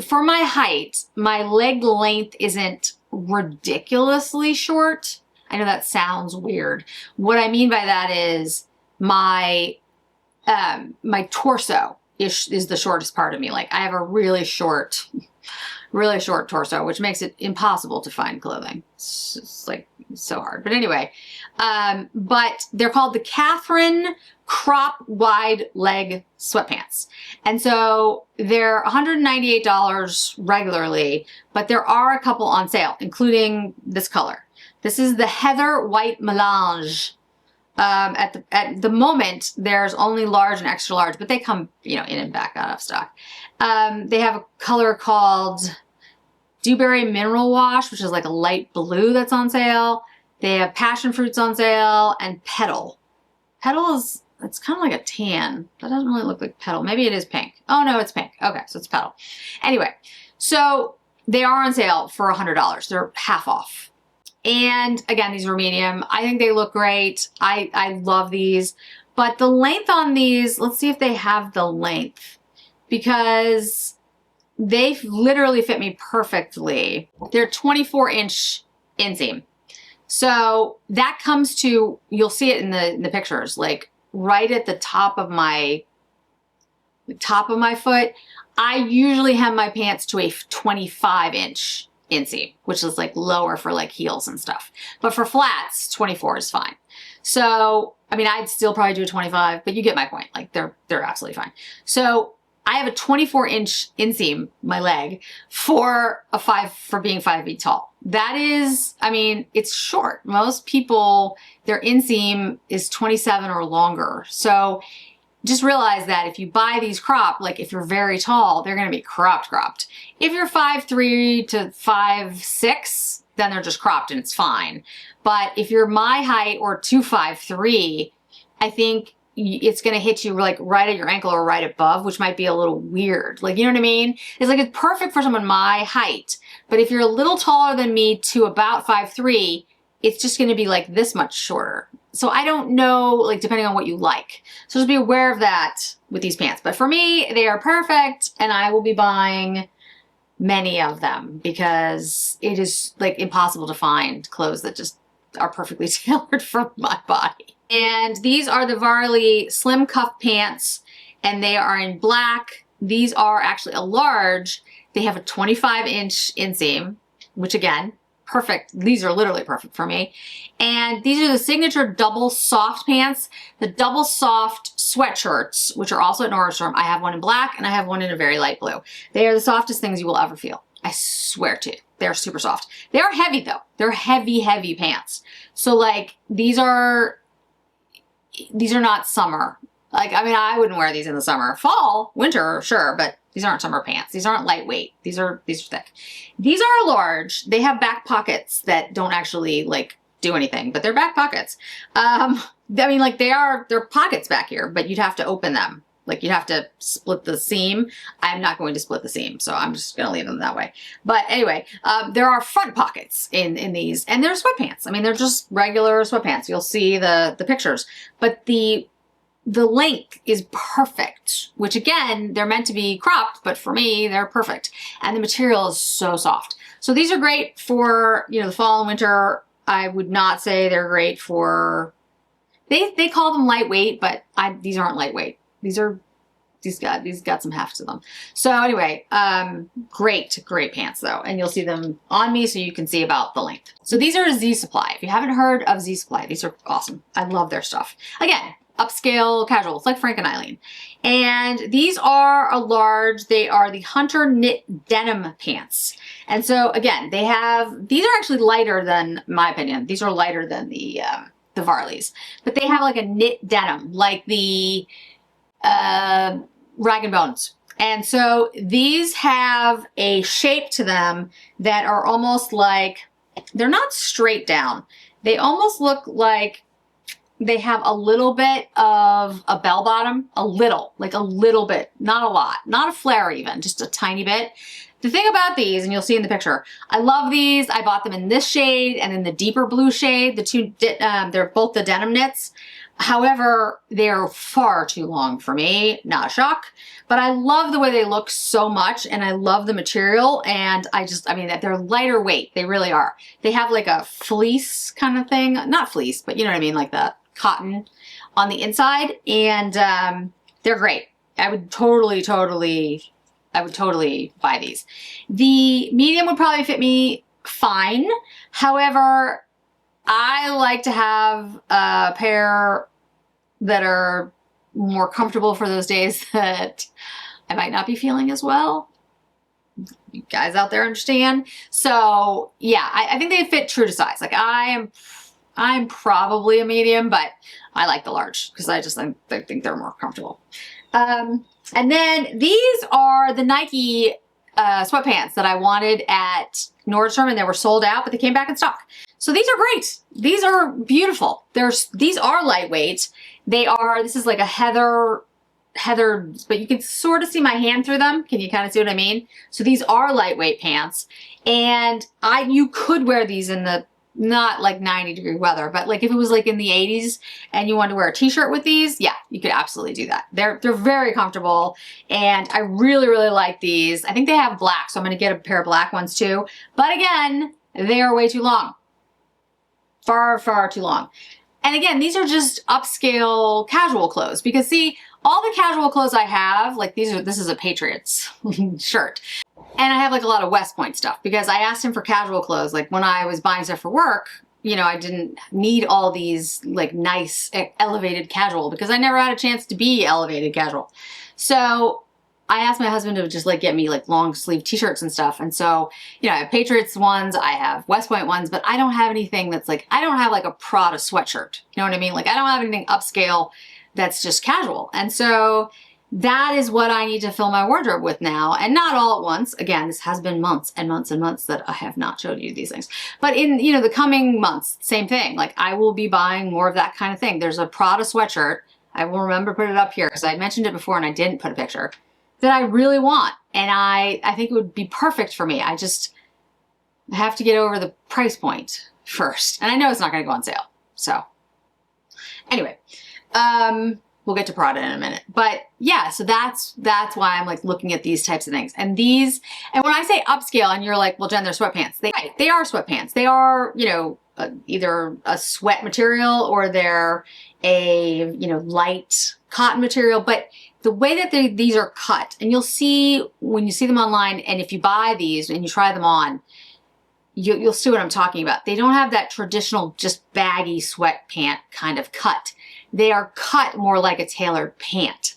for my height, my leg length isn't ridiculously short. I know that sounds weird. What I mean by that is my torso is the shortest part of me. Like, I have a really short torso, which makes it impossible to find clothing. It's like so hard. But anyway, but they're called the Catherine crop wide leg sweatpants. And so they're $198 regularly, but there are a couple on sale, including this color. This is the Heather White Melange. At the moment, there's only large and extra large, but they come, in and back out of stock. They have a color called Dewberry Mineral Wash, which is like a light blue that's on sale. They have Passion Fruits on sale and Petal. Petal it's kind of like a tan. That doesn't really look like Petal. Maybe it is pink. Oh no, it's pink. Okay, so it's Petal. Anyway, so they are on sale for $100. They're half off. And again, these are medium. I think they look great. I love these. But the length on these, let's see if they have the length, because they literally fit me perfectly. They're 24-inch inseam. So that comes to, you'll see it in the pictures, like right at the top of my foot. I usually have my pants to a 25-inch inseam, which is like lower for like heels and stuff. But for flats, 24 is fine. So, I mean, I'd still probably do a 25, but you get my point. Like they're absolutely fine. So I have a 24-inch inseam, my leg, for being 5 feet tall. That is, I mean, it's short. Most people, their inseam is 27 or longer. So just realize that if you buy these cropped, like if you're very tall, they're going to be cropped. If you're 5'3" to 5'6", then they're just cropped and it's fine. But if you're my height or 2'5'3", I think it's going to hit you like right at your ankle or right above, which might be a little weird. Like, you know what I mean? It's like, it's perfect for someone my height. But if you're a little taller than me to about 5'3", it's just going to be like this much shorter. So I don't know, like, depending on what you like. So just be aware of that with these pants. But for me, they are perfect, and I will be buying many of them because it is like impossible to find clothes that just are perfectly tailored for my body. And these are the Varley Slim Cuff Pants, and they are in black. These are actually a large. They have a 25-inch inseam, which again, perfect. These are literally perfect for me. And these are the signature double soft pants, the double soft sweatshirts, which are also at Nordstrom. I have one in black and I have one in a very light blue. They are the softest things you will ever feel. I swear to you. They're super soft. They are heavy though. They're heavy, heavy pants. So like these are not summer. Like, I mean, I wouldn't wear these in the summer. Fall, winter, sure, but these aren't summer pants. These aren't lightweight. These are thick. These are large. They have back pockets that don't actually like do anything, but they're back pockets. I mean, like they're pockets back here, but you'd have to open them. Like you'd have to split the seam. I'm not going to split the seam, so I'm just going to leave them that way. But anyway, there are front pockets in these, and they're sweatpants. I mean, they're just regular sweatpants. You'll see the pictures, but the length is perfect, which again, they're meant to be cropped, but for me, they're perfect. And the material is so soft. So these are great for, the fall and winter. I would not say they're great for, they call them lightweight, but these aren't lightweight. These got some heft to them. So anyway, great pants though. And you'll see them on me so you can see about the length. So these are Z Supply. If you haven't heard of Z Supply, these are awesome. I love their stuff. Again, upscale casual. It's like Frank and Eileen. And these are a large. They are the Hunter Knit Denim Pants. And so again, these are actually lighter than, in my opinion, these are lighter than the Varleys. But they have like a knit denim, like the Rag & Bones. And so these have a shape to them that are almost like, they're not straight down. They almost look like they have a little bit of a bell bottom, like a little bit, not a lot, not a flare even, just a tiny bit. The thing about these, and you'll see in the picture, I love these. I bought them in this shade and in the deeper blue shade. The two, they're both the denim knits. However, they're far too long for me, not a shock, but I love the way they look so much and I love the material, and I mean, they're lighter weight. They really are. They have like a fleece kind of thing, not fleece, but you know what I mean, like the cotton on the inside, and they're great. I would totally buy these. The medium would probably fit me fine. However, I like to have a pair that are more comfortable for those days that I might not be feeling as well. You guys out there understand? So yeah, I think they fit true to size. Like I'm probably a medium, but I like the large because I think they're more comfortable. And then these are the Nike sweatpants that I wanted at Nordstrom, and they were sold out, but they came back in stock. So these are great. These are beautiful. These are lightweight. This is like a heather, but you can sort of see my hand through them. Can you kind of see what I mean? So these are lightweight pants, and you could wear these in the, not like 90-degree weather, but like if it was like in the 80s and you wanted to wear a t-shirt with these, yeah, you could absolutely do that. They're very comfortable, and I really like these. I think they have black, so I'm gonna get a pair of black ones too. But again, they are way too long. Far too long. And again, these are just upscale casual clothes, because see, all the casual clothes I have, like this is a Patriots shirt. And I have like a lot of West Point stuff because I asked him for casual clothes. Like when I was buying stuff for work, you know, I didn't need all these like nice elevated casual because I never had a chance to be elevated casual. So I asked my husband to just like get me like long sleeve t-shirts and stuff. And so, you know, I have Patriots ones, I have West Point ones, but I don't have anything that's like, I don't have like a Prada sweatshirt. You know what I mean? Like I don't have anything upscale that's just casual. And so that is what I need to fill my wardrobe with now, and not all at once. Again, this has been months and months and months that I have not showed you these things. But in, you know, the coming months, same thing. Like I will be buying more of that kind of thing. There's a Prada sweatshirt. I will remember to put it up here because I mentioned it before and I didn't put a picture, that I really want. And I think it would be perfect for me. I have to get over the price point first. And I know it's not going to go on sale. So anyway, we'll get to Prada in a minute. But yeah, so that's why I'm like looking at these types of things. And when I say upscale and you're like, well, Jen, they're sweatpants. They are sweatpants. They are, you know, either a sweat material or they're a, you know, light cotton material. But the way that these are cut, and you'll see when you see them online, and if you buy these and you try them on, you'll see what I'm talking about. They don't have that traditional just baggy sweatpant kind of cut. They are cut more like a tailored pant,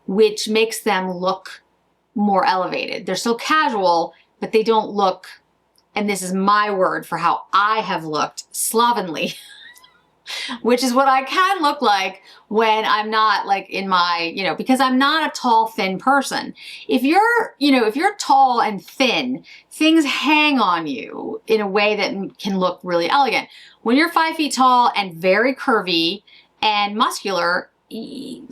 which makes them look more elevated. They're still casual, but they don't look, and this is my word for how I have looked, slovenly, which is what I can look like when I'm not like in my, you know, because I'm not a tall, thin person. If you're tall and thin, things hang on you in a way that can look really elegant. When you're 5 feet tall and very curvy and muscular,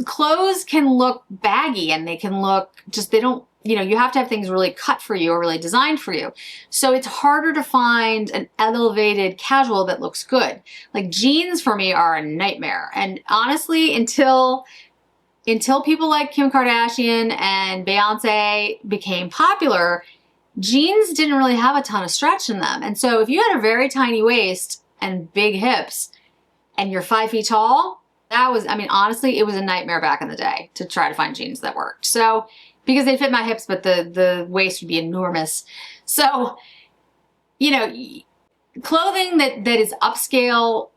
clothes can look baggy and they can look just, they don't, you know, you have to have things really cut for you or really designed for you. So it's harder to find an elevated casual that looks good. Like jeans for me are a nightmare. And honestly, until people like Kim Kardashian and Beyonce became popular, jeans didn't really have a ton of stretch in them. And so if you had a very tiny waist and big hips and you're 5 feet tall, I mean, honestly, it was a nightmare back in the day to try to find jeans that worked. So, because they fit my hips, but the waist would be enormous. So, you know, clothing that is upscale,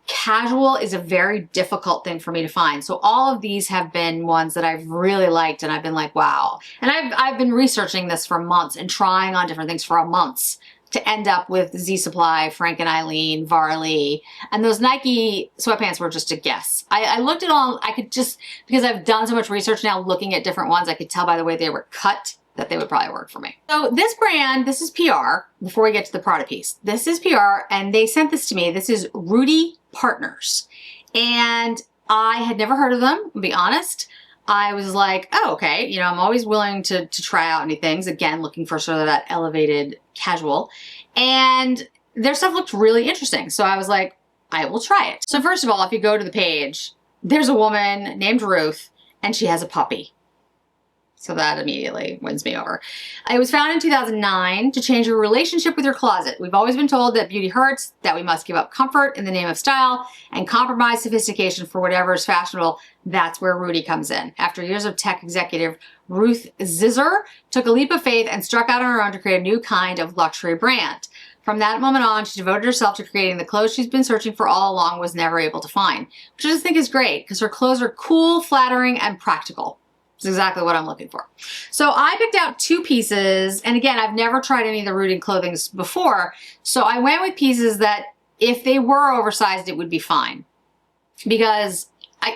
casual is a very difficult thing for me to find. So all of these have been ones that I've really liked and I've been like, wow. And I've been researching this for months and trying on different things for months to end up with Z Supply, Frank and Eileen, Varley, and those Nike sweatpants were just a guess. I looked at all, I could just, because I've done so much research now looking at different ones, I could tell by the way they were cut that they would probably work for me. So this brand, this is PR, before we get to the Prada piece. This is PR, and they sent this to me. This is Ruti Partners. And I had never heard of them, to be honest. I was like, oh, okay. You know, I'm always willing to try out new things. Again, looking for sort of that elevated casual. And their stuff looked really interesting. So I was like, I will try it. So first of all, if you go to the page, there's a woman named Ruth, and she has a puppy. So that immediately wins me over. It was founded in 2009 to change your relationship with your closet. We've always been told that beauty hurts, that we must give up comfort in the name of style and compromise sophistication for whatever is fashionable. That's where Ruti comes in. After years of tech executive, Ruth Zisser took a leap of faith and struck out on her own to create a new kind of luxury brand. From that moment on, she devoted herself to creating the clothes she's been searching for all along, was never able to find, which I just think is great because her clothes are cool, flattering, and practical. It's exactly what I'm looking for. So I picked out 2 pieces, and again, I've never tried any of the Ruti clothings before, so I went with pieces that if they were oversized, it would be fine. Because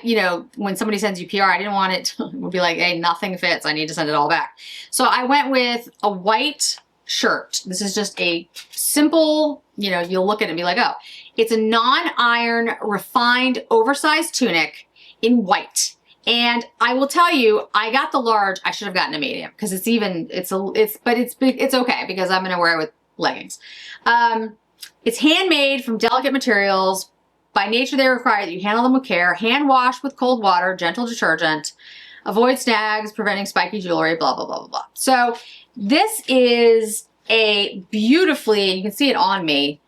you know, when somebody sends you PR, I didn't want it would be like, hey, nothing fits. I need to send it all back. So I went with a white shirt. This is just a simple, you know, you'll look at it and be like, oh, it's a non-iron, refined, oversized tunic in white. And I will tell you, I got the large. I should have gotten a medium because it's okay because I'm going to wear it with leggings. It's handmade from delicate materials. By nature, they require that you handle them with care, hand wash with cold water, gentle detergent, avoid snags, preventing spiky jewelry, blah, blah, blah, blah, blah. So this is a beautifully, you can see it on me,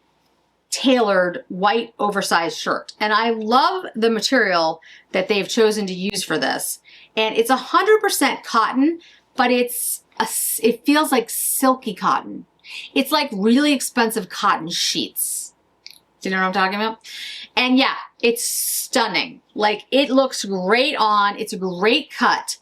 tailored white oversized shirt. And I love the material that they've chosen to use for this. And it's 100% cotton, but it feels like silky cotton. It's like really expensive cotton sheets. Do you know what I'm talking about? And yeah, it's stunning. Like, it looks great on. It's a great cut.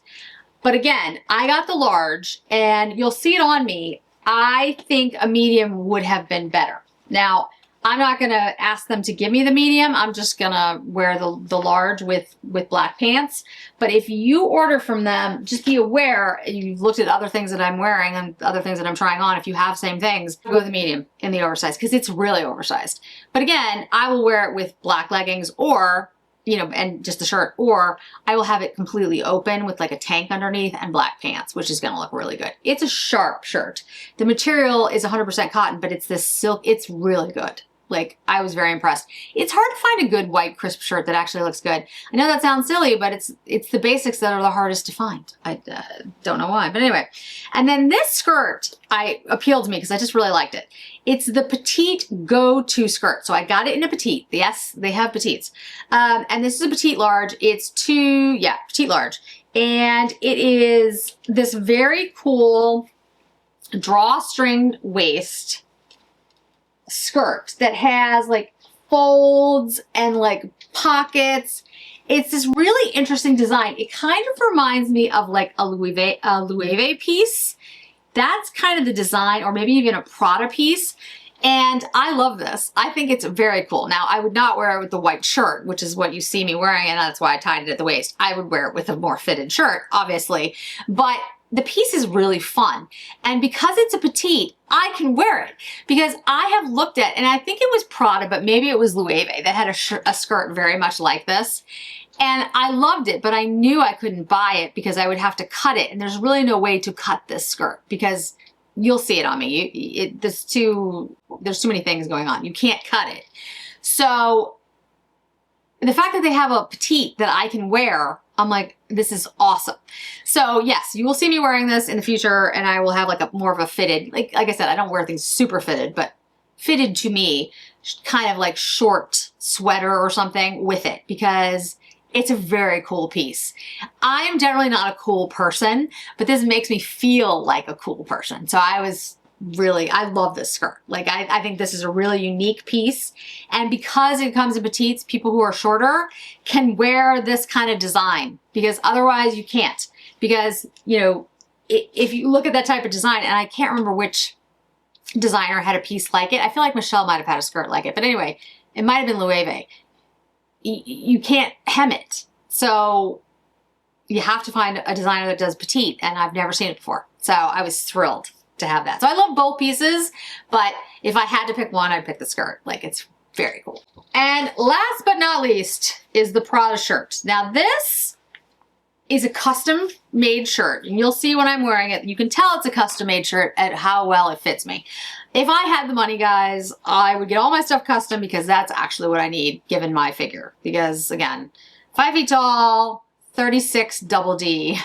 But again, I got the large, and you'll see it on me. I think a medium would have been better. Now, I'm not going to ask them to give me the medium. I'm just going to wear the large with black pants. But if you order from them, just be aware, you've looked at other things that I'm wearing and other things that I'm trying on. If you have same things, go with the medium in the oversized because it's really oversized. But again, I will wear it with black leggings or, you know, and just the shirt, or I will have it completely open with like a tank underneath and black pants, which is going to look really good. It's a sharp shirt. The material is 100% cotton, but it's this silk. It's really good. Like, I was very impressed. It's hard to find a good white crisp shirt that actually looks good. I know that sounds silly, but it's the basics that are the hardest to find. I don't know why, but anyway. And then this skirt appealed to me because I just really liked it. It's the petite go-to skirt. So I got it in a petite. Yes, they have petites. And this is a petite large. It's petite large. And it is this very cool drawstring waist skirt that has like folds and like pockets. It's this really interesting design. It kind of reminds me of like a Louis piece. That's kind of the design, or maybe even a Prada piece. And I love this. I think it's very cool. Now, I would not wear it with the white shirt, which is what you see me wearing, and that's why I tied it at the waist. I would wear it with a more fitted shirt, obviously. But the piece is really fun. And because it's a petite, I can wear it. Because I have looked at, and I think it was Prada, but maybe it was Louis that had a skirt very much like this. And I loved it, but I knew I couldn't buy it because I would have to cut it. And there's really no way to cut this skirt because you'll see it on me. There's too many things going on. You can't cut it. So the fact that they have a petite that I can wear, I'm like, this is awesome. So yes, you will see me wearing this in the future, and I will have like a more of a fitted, like I said, I don't wear things super fitted, but fitted to me, kind of like short sweater or something with it because it's a very cool piece. I'm generally not a cool person, but this makes me feel like a cool person. So I love this skirt. Like, I think this is a really unique piece. And because it comes in petites, people who are shorter can wear this kind of design because otherwise you can't. Because, you know, if you look at that type of design, and I can't remember which designer had a piece like it. I feel like Michelle might have had a skirt like it. But anyway, it might have been Louis. You can't hem it. So you have to find a designer that does petite, and I've never seen it before. So I was thrilled to have that. So I love both pieces, but if I had to pick one, I'd pick the skirt. Like, it's very cool. And last but not least is the Prada shirt. Now this is a custom made shirt, and you'll see when I'm wearing it, you can tell it's a custom made shirt at how well it fits me. If I had the money, guys, I would get all my stuff custom, because that's actually what I need given my figure. Because again, 5 feet tall, 36 double D.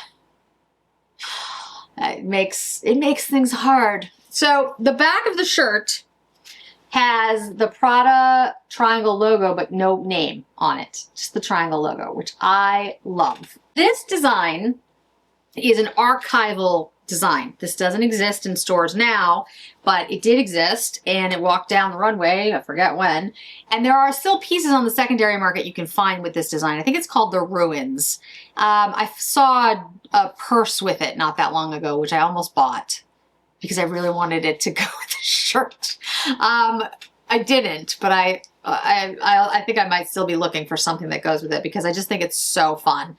It makes things hard. So the back of the shirt has the Prada triangle logo, but no name on it. Just the triangle logo, which I love. This design is an archival design. This doesn't exist in stores now, but it did exist, and it walked down the runway, I forget when. And there are still pieces on the secondary market you can find with this design. I think it's called the Ruins. I saw a purse with it not that long ago, which I almost bought because I really wanted it to go with the shirt. I didn't, but I think I might still be looking for something that goes with it, because I just think it's so fun.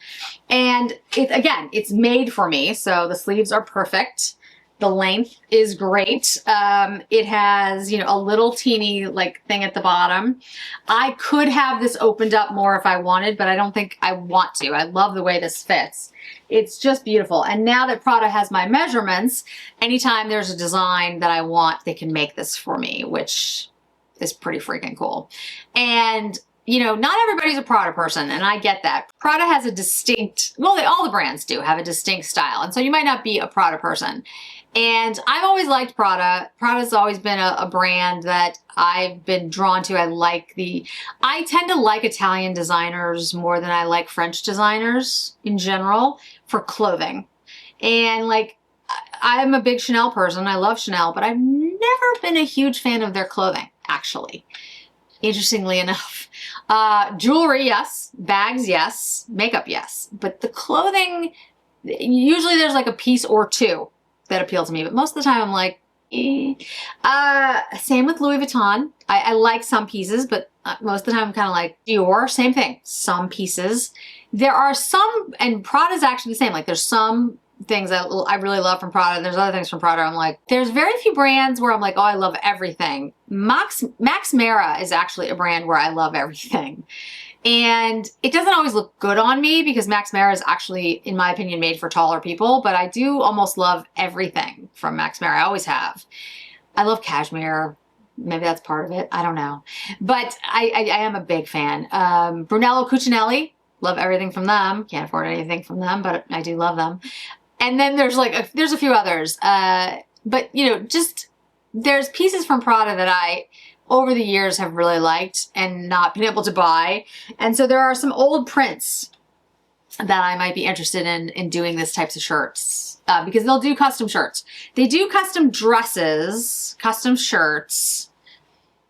And again, it's made for me, so the sleeves are perfect. The length is great. It has, you know, a little teeny like thing at the bottom. I could have this opened up more if I wanted, but I don't think I want to. I love the way this fits. It's just beautiful. And now that Prada has my measurements, anytime there's a design that I want, they can make this for me, which is pretty freaking cool. And you know, not everybody's a Prada person, and I get that. Prada has a distinct, well, all the brands do have a distinct style, and so you might not be a Prada person. And I've always liked Prada. Prada's always been a brand that I've been drawn to. I tend to like Italian designers more than I like French designers in general for clothing. And like, I'm a big Chanel person. I love Chanel, but I've never been a huge fan of their clothing, actually. Interestingly enough. Jewelry, yes. Bags, yes. Makeup, yes. But the clothing, usually there's like a piece or two that appeal to me, but most of the time I'm like, eh. Same with Louis Vuitton. I like some pieces, but most of the time I'm kind of like Dior. Same thing. Some pieces. There are some, and Prada's actually the same. Like, there's some things that I really love from Prada, and there's other things from Prada I'm like, there's very few brands where I'm like, oh, I love everything. Max Mara is actually a brand where I love everything. And it doesn't always look good on me, because Max Mara is actually, in my opinion, made for taller people, but I do almost love everything from Max Mara. I always have. I love cashmere. Maybe that's part of it. I don't know. But I am a big fan. Brunello Cucinelli, love everything from them. Can't afford anything from them, but I do love them. And then there's like, there's a few others. But you know, just, there's pieces from Prada that I, over the years, have really liked and not been able to buy. And so there are some old prints that I might be interested in doing this types of shirts, because they'll do custom shirts. They do custom dresses, custom shirts,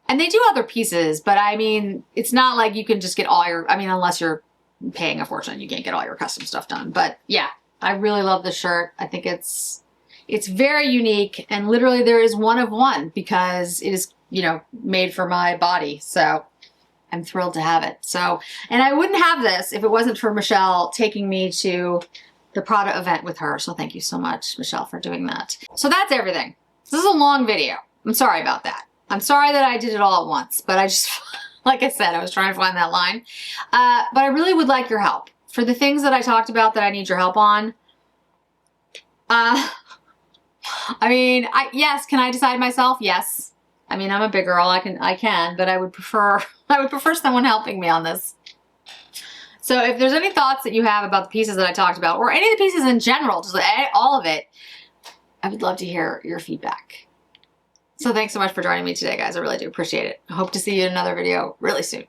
and they do other pieces, but I mean, it's not like you can just get all your, I mean, unless you're paying a fortune, you can't get all your custom stuff done. But yeah, I really love this shirt. I think it's very unique, and literally there is one of one, because it is, you know, made for my body. So I'm thrilled to have it. So, and I wouldn't have this if it wasn't for Michelle taking me to the Prada event with her. So thank you so much, Michelle, for doing that. So that's everything. This is a long video. I'm sorry about that. I'm sorry that I did it all at once, but I just, like I said, I was trying to find that line. But I really would like your help. For the things that I talked about that I need your help on, I mean, yes, can I decide myself? Yes. I mean, I'm a big girl, I can, but I would prefer someone helping me on this. So if there's any thoughts that you have about the pieces that I talked about, or any of the pieces in general, just all of it, I would love to hear your feedback. So thanks so much for joining me today, guys. I really do appreciate it. I hope to see you in another video really soon.